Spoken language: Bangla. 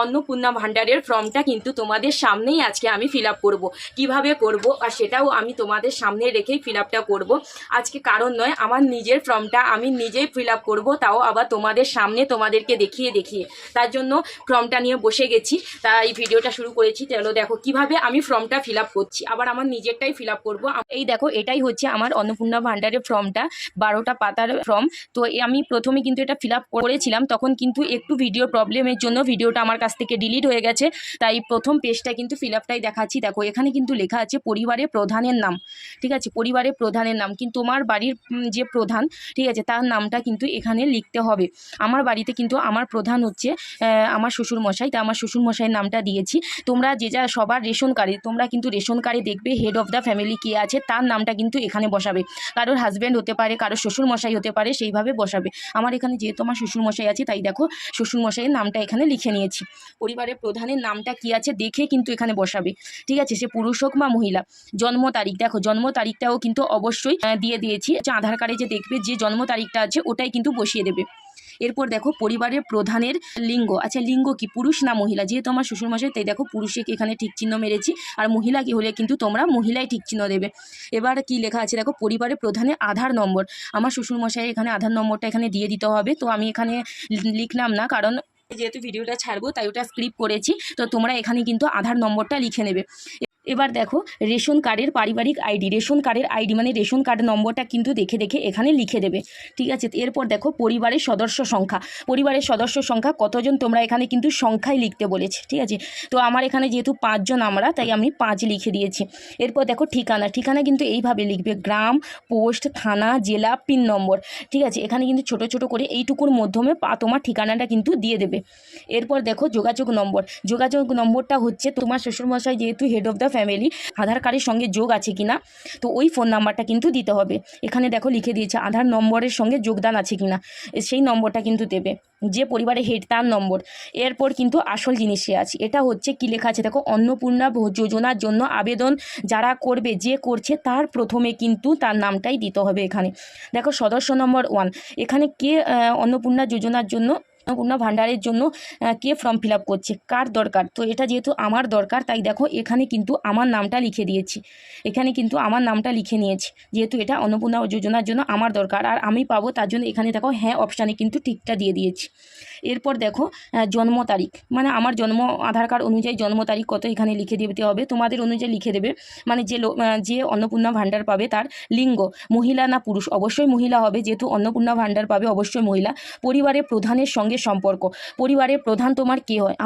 অন্নপূর্ণা ভান্ডারের ফর্মটা কিন্তু তোমাদের সামনেই আজকে আমি ফিল আপ করবো। কীভাবে করব আর সেটাও আমি তোমাদের সামনে রেখেই ফিল আপটা করবো আজকে। কারণ নয়, আমার নিজের ফর্মটা আমি নিজেই ফিল আপ করবো, তাও আবার তোমাদের সামনে তোমাদেরকে দেখিয়ে দেখিয়ে। তার জন্য ফর্মটা নিয়ে বসে গেছি, তাই ভিডিওটা শুরু করেছি। চলো দেখো কিভাবে আমি ফর্মটা ফিল আপ করছি, আবার আমার নিজেরটাই ফিল আপ করবো। এই দেখো, এটাই হচ্ছে আমার অন্নপূর্ণা ভান্ডারের ফর্মটা, 12টা পাতার ফর্ম। তো আমি প্রথমে কিন্তু এটা ফিল আপ করেছিলাম, তখন কিন্তু একটু ভিডিও প্রবলেমের জন্য ভিডিওটা আমার কাছ থেকে ডিলিট হয়ে গেছে। তাই প্রথম পেজটা কিন্তু ফিল আপটাই দেখাচ্ছি। দেখো এখানে কিন্তু লেখা আছে পরিবারের প্রধানের নাম, ঠিক আছে, পরিবারের প্রধানের নাম। কিন্তু তোমার বাড়ির যে প্রধান, ঠিক আছে, তার নামটা কিন্তু এখানে লিখতে হবে। আমার বাড়িতে কিন্তু আমার প্রধান হচ্ছে আমার শ্বশুরমশাই, তা আমার শ্বশুরমশাইয়ের নামটা দিয়েছি। তোমরা যে যা সবার রেশন কার্ডে, তোমরা কিন্তু রেশন কার্ডে দেখবে হেড অফ দ্য ফ্যামিলি কে আছে, তার নামটা কিন্তু এখানে বসাবে। কারোর হাজব্যান্ড হতে পারে, কারোর শ্বশুরমশাই হতে পারে, সেইভাবে বসাবে। আমার এখানে যেহেতু আমার শ্বশুরমশাই আছে, তাই দেখো শ্বশুরমশাইয়ের নামটা এখানে লিখে নিয়েছি। পরিবারের প্রধানের নামটা কি আছে দেখে কিন্তু এখানে বসাবে, ঠিক আছে, সে পুরুষ হোক বা মহিলা। জন্ম তারিখ, দেখো জন্ম তারিখটাও কিন্তু অবশ্যই দিয়ে দিয়েছি। আধার কার্ডে যে দেখবে যে জন্ম তারিখটা আছে ওটাই কিন্তু বসিয়ে দেবে। এরপর দেখো পরিবারের প্রধানের লিঙ্গ, আচ্ছা লিঙ্গ কি, পুরুষ না মহিলা। যেহেতু আমার শ্বশুরমশাই, তাই দেখো পুরুষে এখানে ঠিক চিহ্ন মেরেছি, আর মহিলা কি হলে কিন্তু তোমরা মহিলাই ঠিক চিহ্ন দেবে। এবার কি লেখা আছে দেখো, পরিবারের প্রধানের আধার নম্বর। আমার শ্বশুরমশাই এখানে আধার নম্বরটা এখানে দিয়ে দিতে হবে। তো আমি এখানে লিখলাম না, কারণ যেহেতু ভিডিওটা ছাড়বো তাই ওটা স্ক্রিপ করেছি। তো তোমরা এখানে কিন্তু আধার নম্বরটা লিখে নেবে। এবার দেখো রেশন কার্ডের পারিবারিক আইডি, রেশন কার্ডের আইডি মানে রেশন কার্ড নম্বরটা কিন্তু দেখে দেখে এখানে লিখে দেবে, ঠিক আছে। এরপর দেখো পরিবারের সদস্য সংখ্যা, পরিবারের সদস্য সংখ্যা কতজন তোমরা এখানে কিন্তু সংখ্যায় লিখতে বলেছে, ঠিক আছে। তো আমার এখানে যেহেতু 5 জন আমরা, তাই আমি 5 লিখে দিয়েছি। এরপর দেখো ঠিকানা, ঠিকানা কিন্তু এইভাবে লিখবে, গ্রাম, পোস্ট, থানা, জেলা, পিন নম্বর, ঠিক আছে। এখানে কিন্তু ছোট ছোট করে এইটুকুর মাধ্যমে তোমার ঠিকানাটা কিন্তু দিয়ে দেবে। এরপর দেখো যোগাযোগ নম্বর, যোগাযোগ নম্বরটা হচ্ছে তোমার শ্বশুরমশাই যেহেতু হেড অফ দ্য ফ্যামিলি, আধার কার্ডের সঙ্গে যোগ আছে কিনা, তো ওই ফোন নাম্বারটা কিন্তু দিতে হবে। এখানে দেখো লিখে দিয়েছে আধার নম্বরের সঙ্গে যোগদান আছে কিনা, সেই নম্বরটা কিন্তু দেবে। যে পরিবারের হেড তার নম্বর। এরপর কিন্তু আসল জিনিসে আছে, এটা হচ্ছে কি লেখা আছে দেখো, অন্নপূর্ণা যোজনার জন্য আবেদন যারা করবে, যে করছে তার প্রথমে কিন্তু তার নামটাই দিতে হবে। এখানে দেখো সদস্য নম্বর 1, এখানে কে অন্নপূর্ণা যোজনার জন্য, অন্নপূর্ণা ভান্ডারের জন্য কে ফর্ম ফিল আপ করছে, কার দরকার। তো এটা যেহেতু আমার দরকার, তাই দেখো এখানে কিন্তু আমার নামটা লিখে দিয়েছি। এখানে কিন্তু আমার নামটা লিখে নিয়েছি, যেহেতু এটা অন্নপূর্ণা যোজনার জন্য আমার দরকার আর আমি পাবো, তার জন্য এখানে দেখো হ্যাঁ অপশানে কিন্তু টিকটা দিয়ে দিয়েছি। এরপর দেখো জন্ম তারিখ, মানে আমার জন্ম আধার কার্ড অনুযায়ী জন্ম তারিখ কত এখানে লিখে দিতে হবে, তোমাদের অনুযায়ী লিখে দেবে। মানে যে অন্নপূর্ণা ভান্ডার পাবে তার লিঙ্গ মহিলা না পুরুষ, অবশ্যই মহিলা হবে, যেহেতু অন্নপূর্ণা ভান্ডার পাবে অবশ্যই মহিলা। পরিবারের প্রধানের সঙ্গে সম্পর্ক, পরিবারের প্রধান তোমার কে হয়,